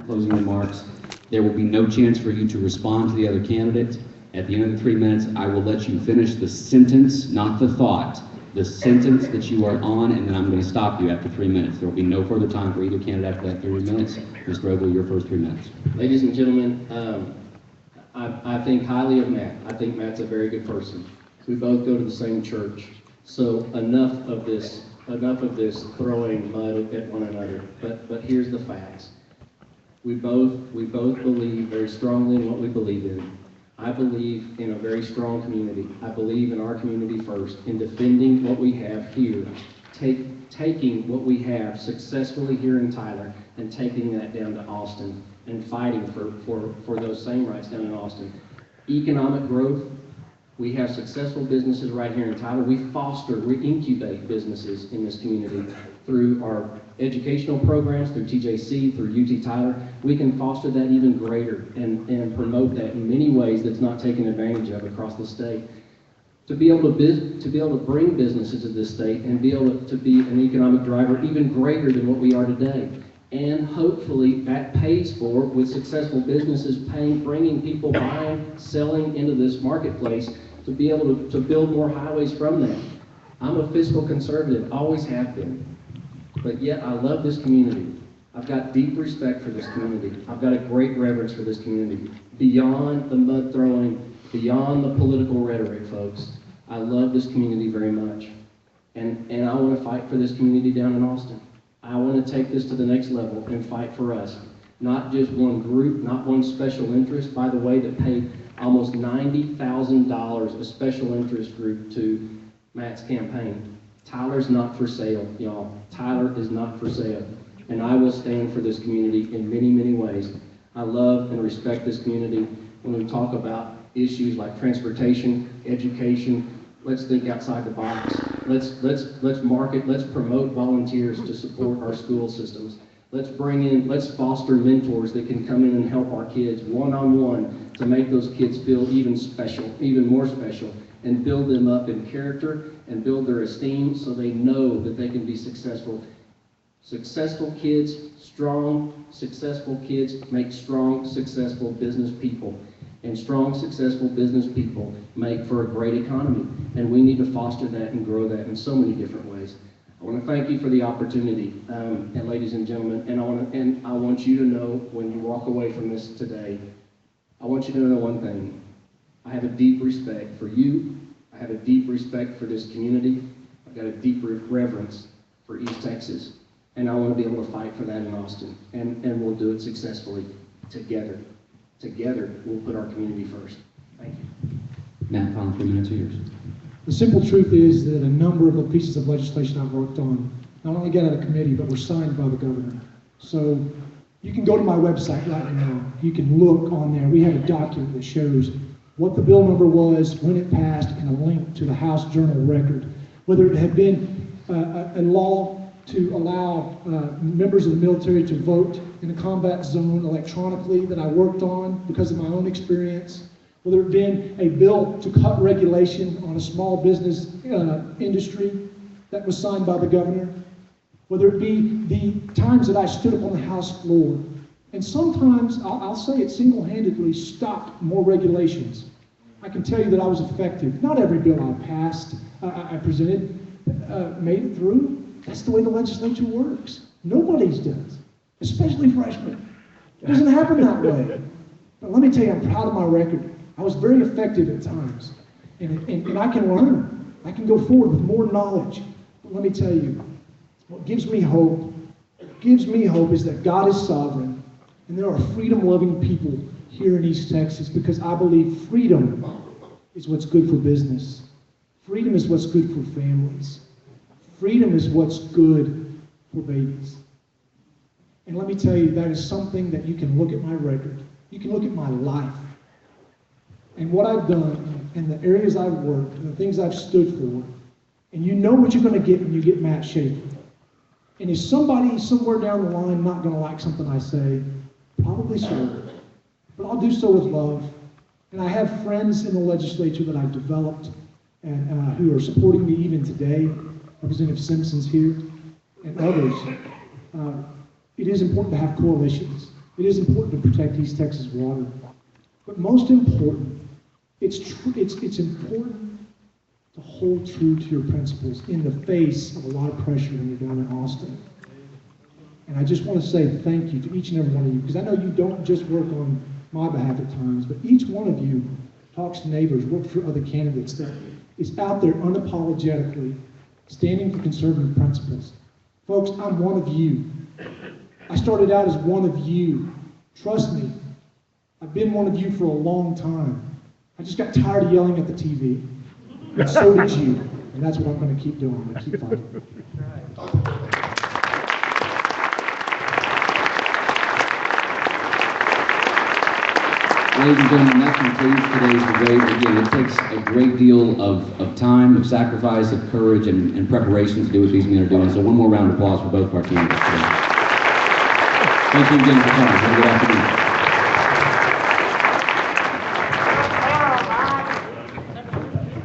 closing remarks. There will be no chance for you to respond to the other candidates. At the end of the 3 minutes, I will let you finish the sentence, not the thought, the sentence that you are on, and then I'm going to stop you after 3 minutes. There will be no further time for either candidate after that 3 minutes. Mr. Ogle, your first 3 minutes. Ladies and gentlemen, I think highly of Matt. I think Matt's a very good person. We both go to the same church. So enough of this throwing mud at one another. But here's the facts. We both believe very strongly in what we believe in. I believe in a very strong community. I believe in our community first, in defending what we have here, taking what we have successfully here in Tyler and taking that down to Austin and fighting for those same rights down in Austin. Economic growth. We have successful businesses right here in Tyler. We incubate businesses in this community through our educational programs, through TJC, through UT Tyler. We can foster that even greater and promote that in many ways that's not taken advantage of across the state. To be able to bring businesses to this state and be able to be an economic driver even greater than what we are today. And hopefully that pays for, with successful businesses bringing people buying, selling into this marketplace, to be able to build more highways from that. I'm a fiscal conservative, always have been. But yet I love this community. I've got deep respect for this community. I've got a great reverence for this community. Beyond the mud throwing, beyond the political rhetoric, folks, I love this community very much. And I want to fight for this community down in Austin. I want to take this to the next level and fight for us. Not just one group, not one special interest, by the way, that paid almost $90,000 a special interest group to Matt's campaign. Tyler's not for sale, y'all. Tyler is not for sale. And I will stand for this community in many, many ways. I love and respect this community. When we talk about issues like transportation, education, let's think outside the box. Let's market, let's promote volunteers to support our school systems. Let's foster mentors that can come in and help our kids one-on-one to make those kids feel even more special, and build them up in character and build their esteem so they know that they can be successful. Successful kids, strong, successful kids make strong, successful business people. And strong, successful business people make for a great economy. And we need to foster that and grow that in so many different ways. I want to thank you for the opportunity, and ladies and gentlemen, and I want you to know when you walk away from this today, I want you to know one thing. I have a deep respect for you. I have a deep respect for this community. I've got a deep reverence for East Texas. And I want to be able to fight for that in Austin. And we'll do it successfully together. Together, we'll put our community first. Thank you. Matt, final 3 minutes are yours. The simple truth is that a number of the pieces of legislation I've worked on not only got out of committee, but were signed by the governor. So you can go to my website right now. You can look on there. We have a document that shows what the bill number was, when it passed, and a link to the House Journal record. Whether it had been a law to allow members of the military to vote in a combat zone electronically that I worked on because of my own experience, whether it been a bill to cut regulation on a small business industry that was signed by the governor, whether it be the times that I stood up on the House floor, and sometimes, I'll say it single-handedly stopped more regulations. I can tell you that I was effective. Not every bill I passed, I presented, made it through. That's the way the legislature works. Nobody's does, especially freshmen. It doesn't happen that way. But let me tell you, I'm proud of my record. I was very effective at times, and I can learn. I can go forward with more knowledge. But let me tell you, what gives me hope is that God is sovereign, and there are freedom-loving people here in East Texas, because I believe freedom is what's good for business. Freedom is what's good for families. Freedom is what's good for babies. And let me tell you, that is something that you can look at my record. You can look at my life and what I've done and the areas I've worked and the things I've stood for. And you know what you're going to get when you get Matt Schaefer. And is somebody somewhere down the line not going to like something I say? Probably so. But I'll do so with love. And I have friends in the legislature that I've developed and who are supporting me even today. Representative Simpson's here and others. It is important to have coalitions. It is important to protect East Texas water. But most important, it's important to hold true to your principles in the face of a lot of pressure when you're down in Austin. And I just want to say thank you to each and every one of you, because I know you don't just work on my behalf at times, but each one of you talks to neighbors, works for other candidates that is out there unapologetically standing for conservative principles. Folks, I'm one of you. I started out as one of you. Trust me, I've been one of you for a long time. I just got tired of yelling at the TV. And so did you. And that's what I'm going to keep doing. I'm going to keep fighting. Ladies and gentlemen, that concludes today's debate. Again, it takes a great deal of time, of sacrifice, of courage, and preparation to do what these men are doing. So one more round of applause for both of our candidates today. Thank you again for coming. Have a good afternoon.